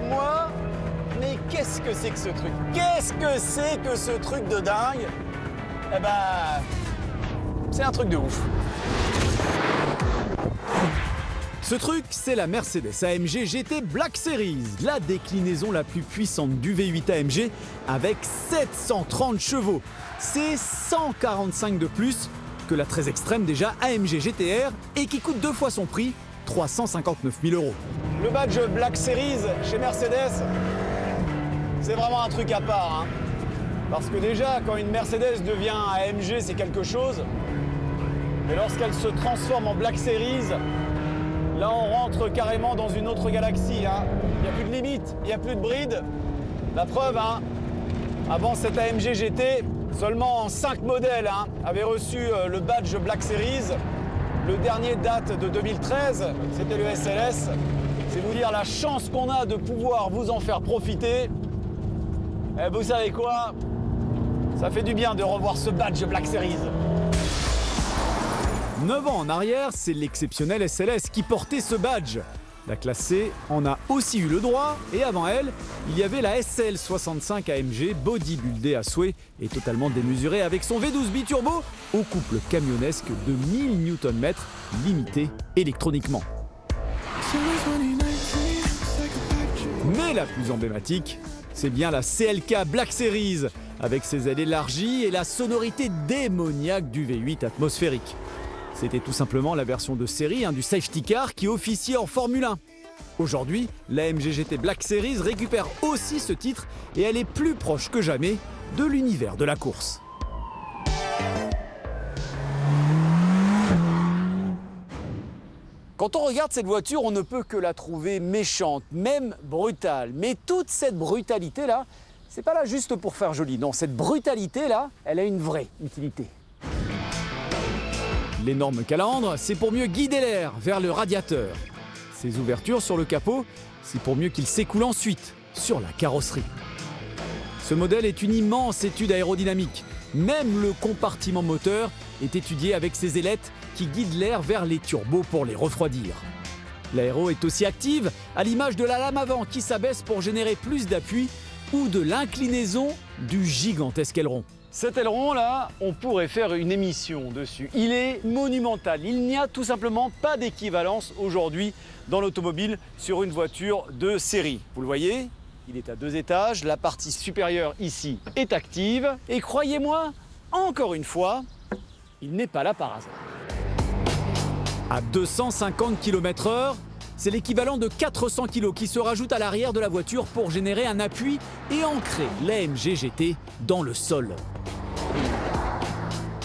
moi, mais qu'est-ce que c'est que ce truc? Qu'est-ce que c'est que ce truc de dingue? Eh ben, c'est un truc de ouf. Ce truc, c'est la Mercedes AMG GT Black Series, la déclinaison la plus puissante du V8 AMG avec 730 chevaux. C'est 145 de plus que la très extrême déjà AMG GTR et qui coûte 2 fois son prix, 359 000 €. Le badge Black Series chez Mercedes, c'est vraiment un truc à part. Parce que déjà, quand une Mercedes devient AMG, c'est quelque chose. Mais lorsqu'elle se transforme en Black Series, là, on rentre carrément dans une autre galaxie. Il n'y a plus de limite, il n'y a plus de bride. La preuve, avant cette AMG GT, seulement 5 modèles avaient reçu le badge Black Series. Le dernier date de 2013, c'était le SLS. C'est vous dire la chance qu'on a de pouvoir vous en faire profiter. Et vous savez quoi? Ça fait du bien de revoir ce badge Black Series. 9 ans en arrière, c'est l'exceptionnel SLS qui portait ce badge. La classe C en a aussi eu le droit, et avant elle, il y avait la SL65 AMG bodybuildée à souhait et totalement démesurée avec son V12 biturbo au couple camionnesque de 1000 Nm limité électroniquement. Mais la plus emblématique, c'est bien la CLK Black Series, avec ses ailes élargies et la sonorité démoniaque du V8 atmosphérique. C'était tout simplement la version de série du safety car qui officiait en Formule 1. Aujourd'hui, la AMG GT Black Series récupère aussi ce titre et elle est plus proche que jamais de l'univers de la course. Quand on regarde cette voiture, on ne peut que la trouver méchante, même brutale. Mais toute cette brutalité-là, c'est pas là juste pour faire joli. Non, cette brutalité-là, elle a une vraie utilité. L'énorme calandre, c'est pour mieux guider l'air vers le radiateur. Ces ouvertures sur le capot, c'est pour mieux qu'il s'écoule ensuite sur la carrosserie. Ce modèle est une immense étude aérodynamique. Même le compartiment moteur est étudié avec ses ailettes qui guident l'air vers les turbos pour les refroidir. L'aéro est aussi active à l'image de la lame avant qui s'abaisse pour générer plus d'appui ou de l'inclinaison du gigantesque aileron. Cet aileron-là, on pourrait faire une émission dessus. Il est monumental. Il n'y a tout simplement pas d'équivalence aujourd'hui dans l'automobile sur une voiture de série. Vous le voyez, il est à 2 étages. La partie supérieure ici est active. Et croyez-moi, encore une fois, il n'est pas là par hasard. À 250 km/h, c'est l'équivalent de 400 kg qui se rajoute à l'arrière de la voiture pour générer un appui et ancrer l'AMG GT dans le sol.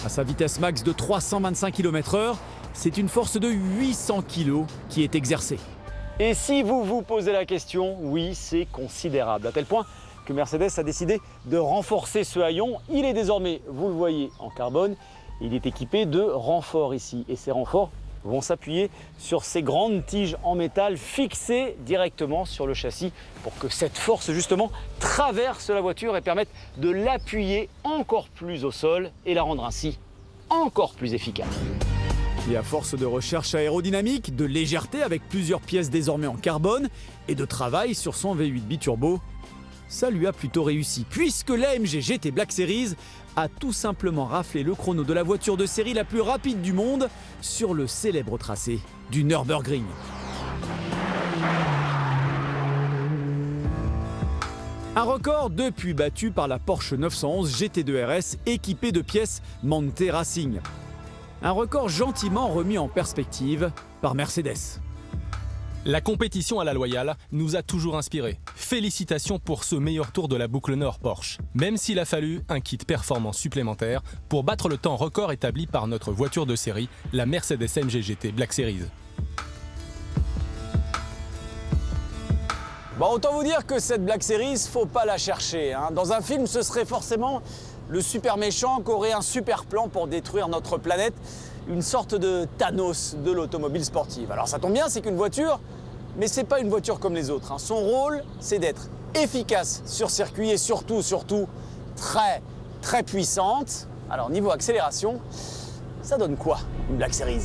À sa vitesse max de 325 km/h, c'est une force de 800 kg qui est exercée. Et si vous vous posez la question, oui, c'est considérable. À tel point que Mercedes a décidé de renforcer ce haillon. Il est désormais, vous le voyez, en carbone. Il est équipé de renforts ici. Et ces renforts vont s'appuyer sur ces grandes tiges en métal fixées directement sur le châssis pour que cette force justement traverse la voiture et permette de l'appuyer encore plus au sol et la rendre ainsi encore plus efficace. Et à force de recherche aérodynamique, de légèreté avec plusieurs pièces désormais en carbone et de travail sur son V8 biturbo, ça lui a plutôt réussi puisque l'AMG GT Black Series a tout simplement raflé le chrono de la voiture de série la plus rapide du monde sur le célèbre tracé du Nürburgring. Un record depuis battu par la Porsche 911 GT2 RS équipée de pièces Monte Racing. Un record gentiment remis en perspective par Mercedes. La compétition à la loyale nous a toujours inspirés. Félicitations pour ce meilleur tour de la boucle Nord Porsche. Même s'il a fallu un kit performance supplémentaire pour battre le temps record établi par notre voiture de série, la Mercedes AMG GT Black Series. Bon, autant vous dire que cette Black Series, faut pas la chercher. Dans un film, ce serait forcément le super méchant qui aurait un super plan pour détruire notre planète. Une sorte de Thanos de l'automobile sportive. Alors ça tombe bien, c'est qu'une voiture, mais c'est pas une voiture comme les autres. Son rôle, c'est d'être efficace sur circuit et surtout, très puissante. Alors niveau accélération, ça donne quoi, une Black Series ?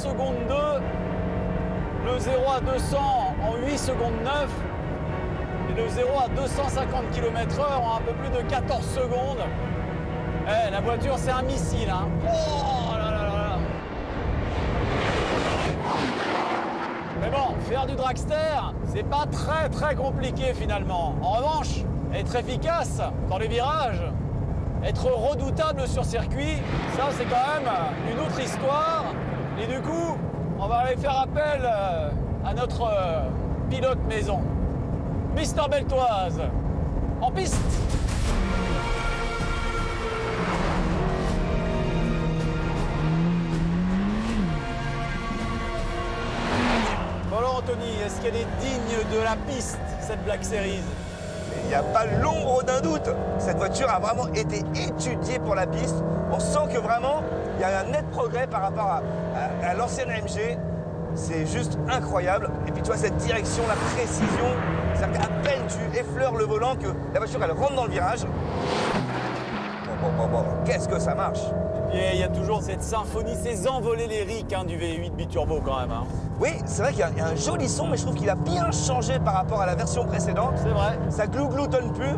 secondes 2, le 0 à 200 en 8 secondes 9, et le 0 à 250 km/h en un peu plus de 14 secondes. Eh, la voiture, c'est un missile, hein. Oh là là là là. Mais bon, faire du dragster, c'est pas très compliqué finalement. En revanche, être efficace dans les virages, être redoutable sur circuit, ça c'est quand même une autre histoire. Et du coup, on va aller faire appel à notre pilote maison, Mister Beltoise, en piste. Bon alors Anthony, est-ce qu'elle est digne de la piste, cette Black Series? Il n'y a pas l'ombre d'un doute. Cette voiture a vraiment été étudiée pour la piste. On sent que vraiment, il y a un net progrès par rapport à l'ancienne AMG. C'est juste incroyable. Et puis tu vois, cette direction, la précision, c'est-à-dire qu'à peine tu effleures le volant que la voiture, elle rentre dans le virage. Bon, qu'est-ce que ça marche? Et il y a toujours cette symphonie, ces envolées lyriques hein, du V8 biturbo quand même. Hein. Oui, c'est vrai qu'il y a un joli son, mais je trouve qu'il a bien changé par rapport à la version précédente. C'est vrai. Ça gloutonne plus.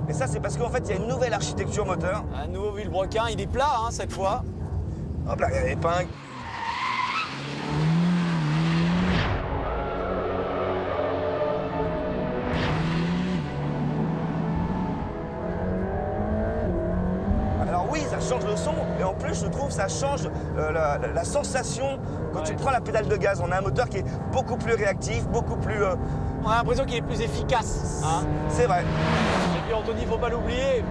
Et ça, c'est parce qu'en fait, il y a une nouvelle architecture moteur. Un nouveau vilebrequin, il est plat hein, cette fois. Hop là, il y a les pingles. Alors oui, ça change le son, et en plus, je trouve que ça change la sensation quand tu prends la pédale de gaz. On a un moteur qui est beaucoup plus réactif, beaucoup plus... On a l'impression qu'il est plus efficace. Hein. C'est vrai. Et puis Anthony, il ne faut pas l'oublier,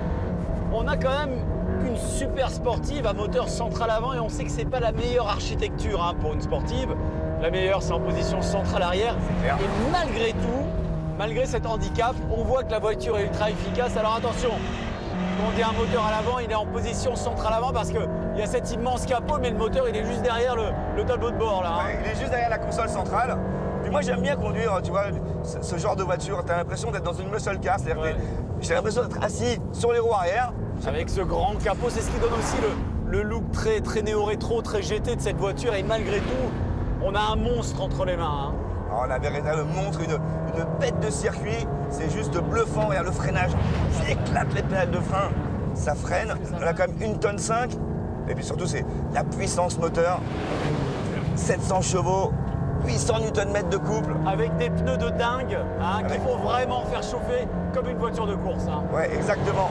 on a quand même une super sportive à moteur central avant et on sait que c'est pas la meilleure architecture hein, pour une sportive. La meilleure, c'est en position centrale arrière. Clair. Et malgré tout, malgré cet handicap, on voit que la voiture est ultra efficace. Alors attention, quand on dit un moteur à l'avant, il est en position centrale avant parce qu'il y a cet immense capot, mais le moteur, il est juste derrière le tableau de bord là. Hein. Ouais, il est juste derrière la console centrale. Puis moi, j'aime bien conduire, tu vois, ce genre de voiture. T'as l'impression d'être dans une muscle car, c'est-à-dire Ouais. que j'ai l'impression d'être assis sur les roues arrière. Avec ce grand capot, c'est ce qui donne aussi le look très néo-rétro, très GT de cette voiture. Et malgré tout, on a un monstre entre les mains. Hein. Alors, on a véritable montre, une bête de circuit. C'est juste bluffant. Regarde le freinage. J'éclate les pédales de frein. Ça freine. On a quand même 1,5 tonnes. Et puis surtout, c'est la puissance moteur. 700 chevaux. 800 Nm de couple. Avec des pneus de dingue hein, qu'il faut vraiment faire chauffer comme une voiture de course. Hein. Ouais, exactement.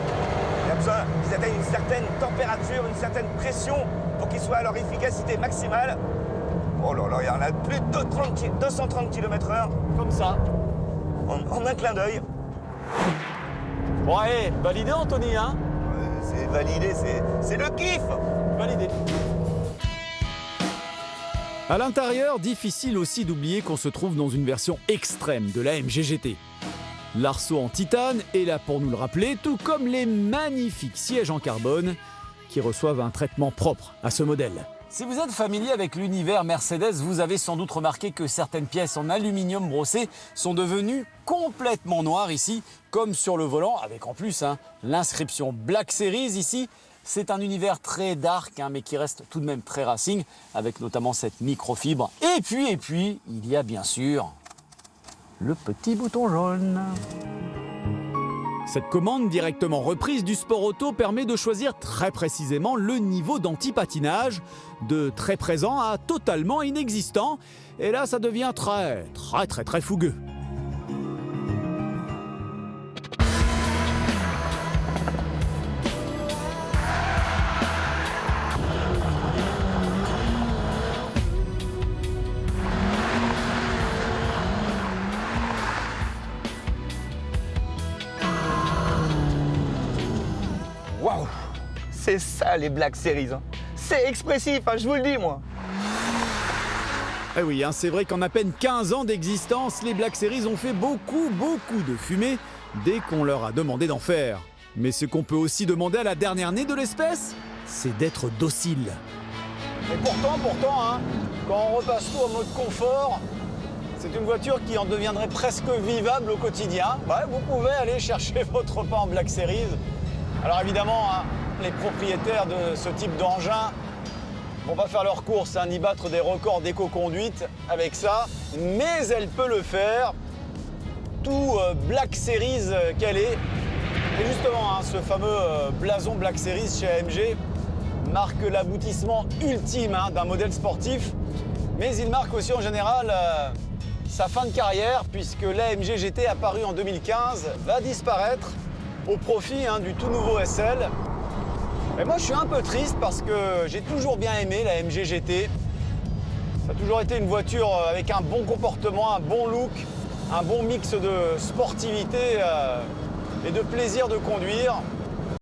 Il y a besoin qu'ils atteignent une certaine température, une certaine pression pour qu'ils soient à leur efficacité maximale. Oh là là, il y en a plus de 230 km/h Comme ça. en un clin d'œil. Bon allez, validé Anthony, hein. C'est validé, c'est le kiff. Validé. À l'intérieur, difficile aussi d'oublier qu'on se trouve dans une version extrême de la AMG GT. L'arceau en titane est là pour nous le rappeler, tout comme les magnifiques sièges en carbone qui reçoivent un traitement propre à ce modèle. Si vous êtes familier avec l'univers Mercedes, vous avez sans doute remarqué que certaines pièces en aluminium brossé sont devenues complètement noires ici, comme sur le volant, avec en plus hein, l'inscription Black Series ici. C'est un univers très dark, hein, mais qui reste tout de même très racing, avec notamment cette microfibre. Et puis, il y a bien sûr le petit bouton jaune. Cette commande directement reprise du sport auto permet de choisir très précisément le niveau d'anti-patinage, de très présent à totalement inexistant. Et là, ça devient très fougueux. Waouh, c'est ça les Black Series. Hein. C'est expressif, hein, je vous le dis moi. Eh oui, hein, c'est vrai qu'en à peine 15 ans d'existence, les Black Series ont fait beaucoup de fumée dès qu'on leur a demandé d'en faire. Mais ce qu'on peut aussi demander à la dernière née de l'espèce, c'est d'être docile. Et pourtant, hein, quand on repasse tout en mode confort, c'est une voiture qui en deviendrait presque vivable au quotidien. Ouais, vous pouvez aller chercher votre repas en Black Series. Alors évidemment, hein, les propriétaires de ce type d'engin vont pas faire leur course, hein, ni battre des records d'éco-conduite avec ça, mais elle peut le faire, tout Black Series qu'elle est. Et justement, hein, ce fameux blason Black Series chez AMG marque l'aboutissement ultime hein, d'un modèle sportif, mais il marque aussi en général sa fin de carrière, puisque l'AMG GT apparu en 2015 va disparaître au profit hein, du tout nouveau SL. Et moi je suis un peu triste parce que j'ai toujours bien aimé la AMG GT. Ça a toujours été une voiture avec un bon comportement, un bon look, un bon mix de sportivité et de plaisir de conduire.